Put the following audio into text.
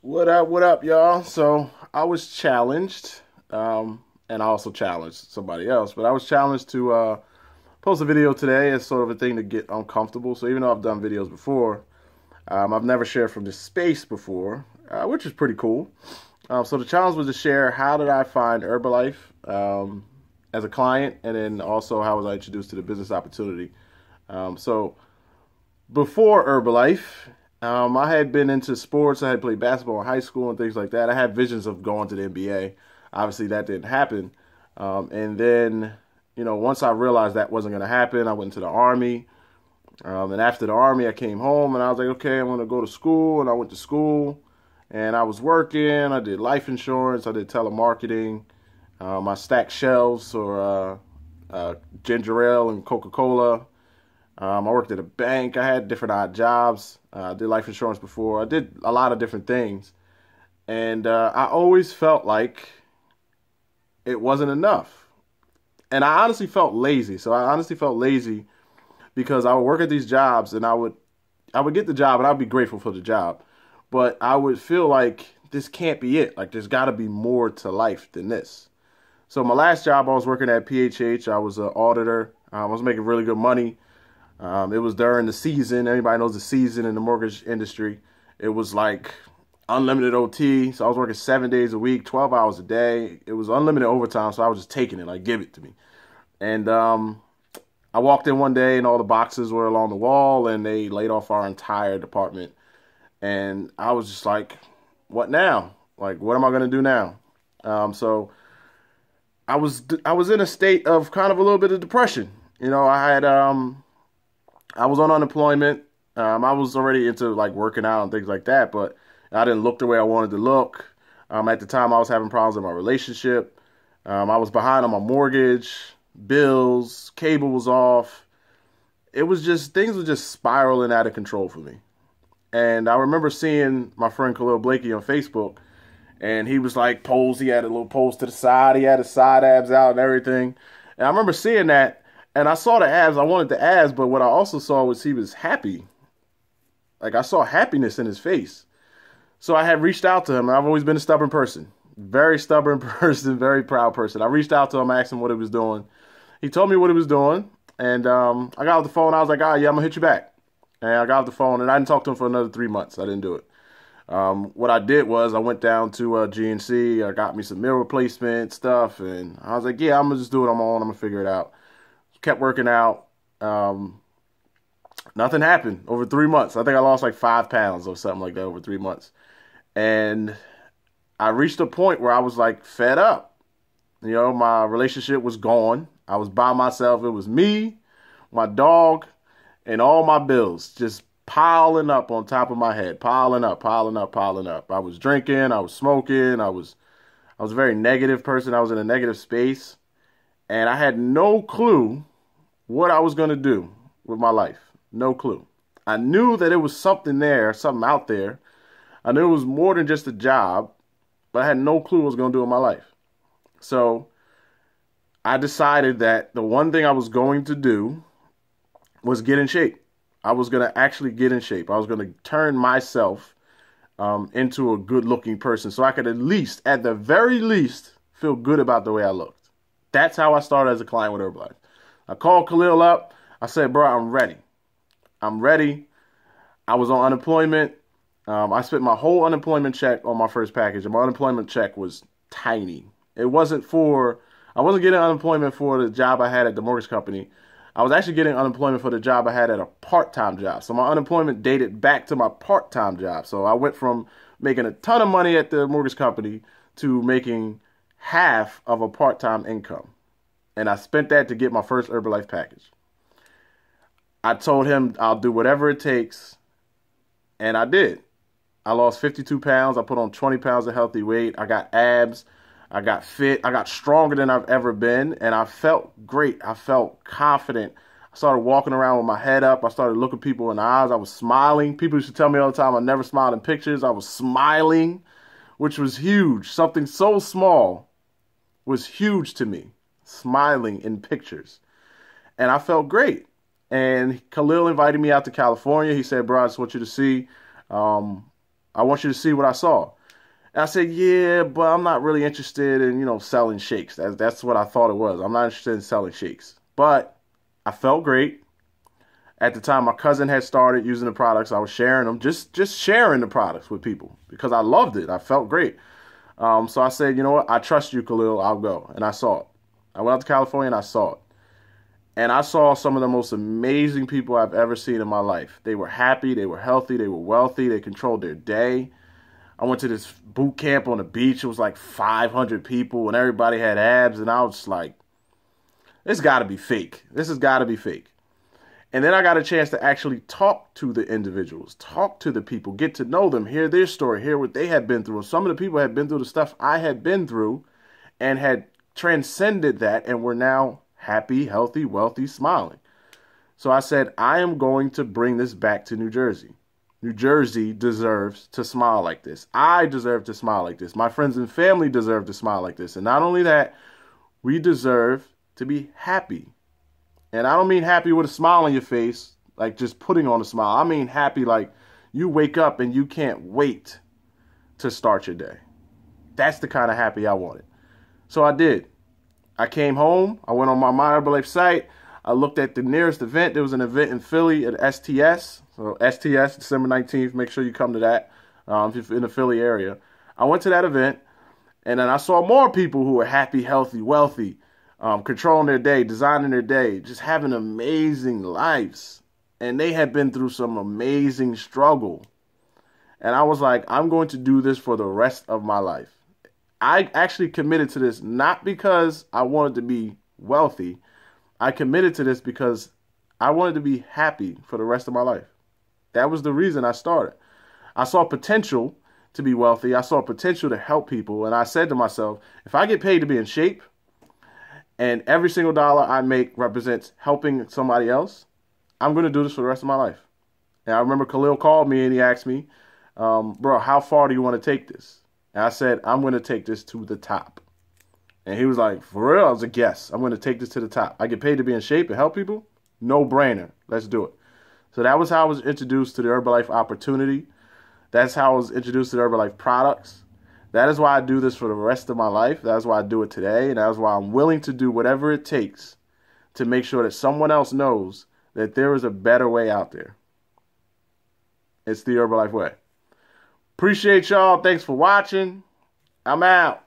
What up, y'all? So I was challenged, and I also challenged somebody else, but I was challenged to post a video today as sort of a thing to get uncomfortable. So even though I've done videos before, I've never shared from this space before, which is pretty cool. So the challenge was to share how did I find Herbalife as a client, and then also how was I introduced to the business opportunity. So before Herbalife, I had been into sports. I had played basketball in high school and things like that. I had visions of going to the NBA. Obviously, that didn't happen. And then, once I realized that wasn't going to happen, I went into the Army. And after the Army, I came home and I was like, okay, I'm going to go to school. And I went to school and I was working. I did life insurance. I did telemarketing. I stacked shelves for ginger ale and Coca-Cola. I worked at a bank. I had different odd jobs. I did life insurance before. I did a lot of different things. And I always felt like it wasn't enough. And I honestly felt lazy. So I honestly felt lazy because I would work at these jobs and I would get the job and I'd be grateful for the job. But I would feel like this can't be it. Like there's got to be more to life than this. So my last job, I was working at PHH. I was an auditor. I was making really good money. It was during the season. Everybody knows the season in the mortgage industry. It was like unlimited OT. So I was working 7 days a week, 12 hours a day. It was unlimited overtime. So I was just taking it, like, give it to me. And I walked in one day and all the boxes were along the wall and they laid off our entire department. And I was just like, what now? Like, what am I going to do now? So I was in a state of kind of a little bit of depression. I was on unemployment. I was already into like working out and things like that, but I didn't look the way I wanted to look. At the time, I was having problems in my relationship. I was behind on my mortgage, bills, cable was off. It was just, things were just spiraling out of control for me. And I remember seeing my friend Khalil Blakey on Facebook, and he was like posed. He had a little pose to the side. He had his side abs out and everything. And I remember seeing that, and I saw the abs. I wanted the abs, but what I also saw was he was happy. Like I saw happiness in his face. So I had reached out to him. I've always been a stubborn person, very stubborn person, very proud person. I reached out to him, asked him what he was doing. He told me what he was doing, and I got off the phone. I was like, yeah, I'm gonna hit you back. And I got off the phone, and I didn't talk to him for another 3 months. I didn't do it. What I did was I went down to GNC. I got me some meal replacement stuff, and I was like, yeah, I'm gonna just do it on my own. I'm gonna figure it out. Kept working out. Nothing happened over 3 months. I think I lost like 5 pounds or something like that over 3 months. And I reached a point where I was like fed up. My relationship was gone. I was by myself. It was me, my dog, and all my bills just piling up on top of my head, piling up, piling up, piling up. I was drinking, I was smoking, I was a very negative person. I was in a negative space, and I had no clue what I was going to do with my life. No clue. I knew that it was something there, something out there. I knew it was more than just a job, but I had no clue what I was going to do with my life. So I decided that the one thing I was going to do was get in shape. I was going to actually get in shape. I was going to turn myself into a good looking person so I could at the very least, feel good about the way I looked. That's how I started as a client with Herbalife. I called Khalil up. I said, bro, I'm ready. I'm ready. I was on unemployment. I spent my whole unemployment check on my first package, and my unemployment check was tiny. I wasn't getting unemployment for the job I had at the mortgage company. I was actually getting unemployment for the job I had at a part-time job. So my unemployment dated back to my part-time job. So I went from making a ton of money at the mortgage company to making half of a part-time income. And I spent that to get my first Herbalife package. I told him I'll do whatever it takes, and I did. I lost 52 pounds. I put on 20 pounds of healthy weight. I got abs. I got fit. I got stronger than I've ever been, and I felt great. I felt confident. I started walking around with my head up. I started looking people in the eyes. I was smiling. People used to tell me all the time I never smiled in pictures. I was smiling, which was huge. Something so small was huge to me, smiling in pictures. And I felt great. And Khalil invited me out to California. He said, bro, I just want you to see I want you to see what I saw. And I said, yeah, but I'm not really interested in, selling shakes. That's what I thought it was. I'm not interested in selling shakes. But I felt great. At the time, my cousin had started using the products. I was sharing them, just sharing the products with people because I loved it. I felt great. So I said, you know what? I trust you, Khalil. I'll go. And I saw it. I went out to California and I saw it. And I saw some of the most amazing people I've ever seen in my life. They were happy. They were healthy. They were wealthy. They controlled their day. I went to this boot camp on the beach. It was like 500 people and everybody had abs. And I was just like, this got to be fake. This has got to be fake. And then I got a chance to actually talk to the individuals, talk to the people, get to know them, hear their story, hear what they had been through. Some of the people had been through the stuff I had been through and had transcended that and were now happy, healthy, wealthy, smiling. So I said, I am going to bring this back to New Jersey. New Jersey deserves to smile like this. I deserve to smile like this. My friends and family deserve to smile like this. And not only that, we deserve to be happy. And I don't mean happy with a smile on your face, like just putting on a smile. I mean happy like you wake up and you can't wait to start your day. That's the kind of happy I wanted. So I did. I came home. I went on my Herbalife site. I looked at the nearest event. There was an event in Philly at STS. So STS, December 19th. Make sure you come to that if you're in the Philly area. I went to that event, and then I saw more people who were happy, healthy, wealthy, controlling their day, designing their day, just having amazing lives. And they had been through some amazing struggle. And I was like, I'm going to do this for the rest of my life. I actually committed to this not because I wanted to be wealthy. I committed to this because I wanted to be happy for the rest of my life. That was the reason I started. I saw potential to be wealthy. I saw potential to help people. And I said to myself, if I get paid to be in shape, and every single dollar I make represents helping somebody else, I'm going to do this for the rest of my life. And I remember Khalil called me and he asked me, bro, how far do you want to take this? And I said, I'm going to take this to the top. And he was like, for real? I was like, yes, I'm going to take this to the top. I get paid to be in shape and help people? No brainer. Let's do it. So that was how I was introduced to the Herbalife opportunity. That's how I was introduced to the Herbalife products. That is why I do this for the rest of my life. That is why I do it today. And that is why I'm willing to do whatever it takes to make sure that someone else knows that there is a better way out there. It's the Herbalife way. Appreciate y'all. Thanks for watching. I'm out.